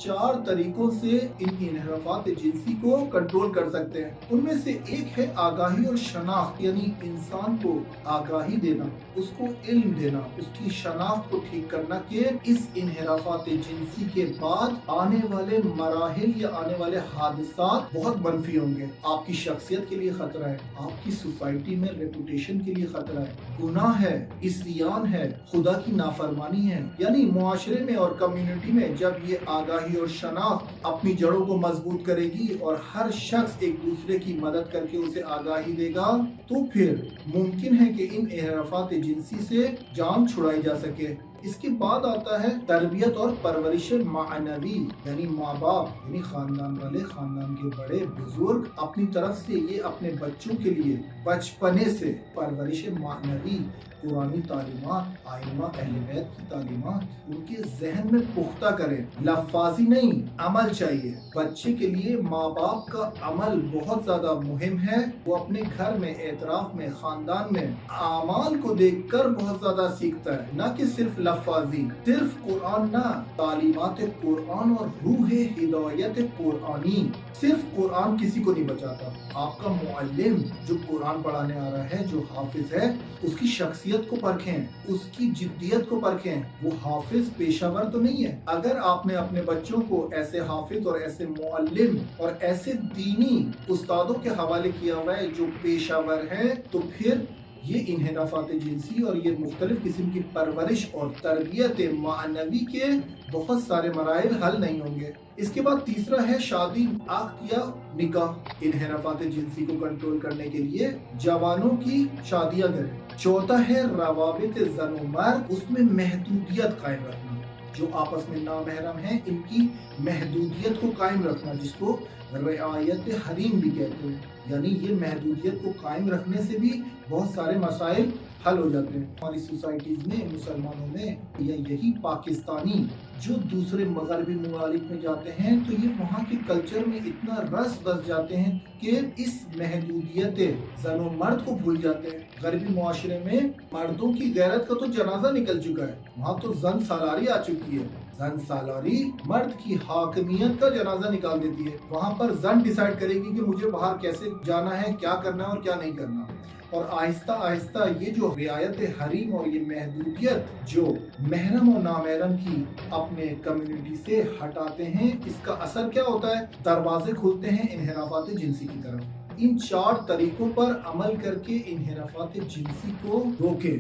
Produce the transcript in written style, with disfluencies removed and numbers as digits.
4 तरीकों से इन इन्हिराफात जिनसी को कंट्रोल कर सकते हैं। उनमें से एक है आगाही और शनाख्त, यानी इंसान को आगाही देना, उसको इल्म देना, उसकी शनाख्त को ठीक करना कि इस इन्हिराफात जिनसी के बाद आने वाले मराहिल या आने वाले हादसात बहुत मनफी होंगे। आपकी शख्सियत के लिए खतरा है, आपकी सोसाइटी में रेपुटेशन के लिए खतरा है, गुनाह है, इस्यान है, खुदा की नाफरमानी है। यानी मुआशरे में और कम्युनिटी में जब ये आगाही और शनाख्त अपनी जड़ों को मजबूत करेगी और हर शख्स एक दूसरे की मदद करके उसे आगाही देगा, तो फिर मुमकिन है कि इन इन्हिराफात जिनसी से जान छुड़ाई जा सके। इसके बाद आता है तरबियत और परवरिश मानवी, यानी माँ बाप यानी खानदान वाले, खानदान के बड़े बुजुर्ग अपनी तरफ से ये अपने बच्चों के लिए बचपने से परवरिश मानवी, पुरानी तालीमात, आइम्मा अहले बैत की तालीमात उनके जहन में पुख्ता करें। लफ्ज़ी नहीं, अमल चाहिए। बच्चे के लिए माँ बाप का अमल बहुत ज्यादा मुहिम है। वो अपने घर में, एतराफ में, खानदान में आमाल को देखकर बहुत ज्यादा सीखता है, न कि सिर्फ लफ्ज़ी। सिर्फ कुरान ना, तालीमात कुरान और रूह हिदायत कुरानी। सिर्फ कुरान किसी को नहीं बचाता। आपका मुअल्लिम जो कुरान पढ़ाने आ रहा है, जो हाफिज है, उसकी शख्सियत को परखें, उसकी जिद्दियत को परखें। वो हाफिज पेशावर तो नहीं है। अगर आपने अपने बच्चों को ऐसे हाफिज और ऐसे मुअल्लिम और ऐसे दीनी उस्तादों के हवाले किया हुआ है जो पेशावर है, तो फिर ये इन्हिराफात जिनसी और ये मुख्तलिफ किस्म की परवरिश और तरबियत मानवी के बहुत सारे मराइल हल नहीं होंगे। इसके बाद तीसरा है शादी, आक़द या निकाह। इन्हिराफात जिनसी को कंट्रोल करने के लिए जवानों की शादियां करें। चौथा है रवाबित ज़न व मर्द, उसमें महदूदियत कायम रखना। जो आपस में नामहरम हैं, इनकी महदूदियत को कायम रखना, जिसको रियायत हरीम भी कहते हैं। यानी ये महदूदियत को कायम रखने से भी बहुत सारे मसाइल हल हो जाते हैं। हमारी सोसाइटीज में, मुसलमानों में, या यही पाकिस्तानी जो दूसरे मगरबी ममालिक में जाते हैं, तो ये वहाँ के कल्चर में इतना रस बस जाते हैं कि इस महदूदियत ज़न व मर्द को भूल जाते हैं। गरबी मुआशरे में मर्दों की गैरत का तो जनाजा निकल चुका है, वहाँ तो जन सालारी आ चुकी है। जन सालारी मर्द की हाकमियत का जनाजा निकाल देती है। वहाँ पर जन डिसाइड करेगी कि मुझे बाहर कैसे जाना है, क्या करना है और क्या नहीं करना। और आहिस्ता आहिस्ता ये जो रियायत हरीम और ये महदूदियत जो महरम और नामहरम की अपने कम्युनिटी से हटाते हैं, इसका असर क्या होता है? दरवाजे खुलते हैं इन्हिराफात जिनसी की तरफ। इन 4 तरीकों पर अमल करके इन्हिराफात जिनसी को रोके।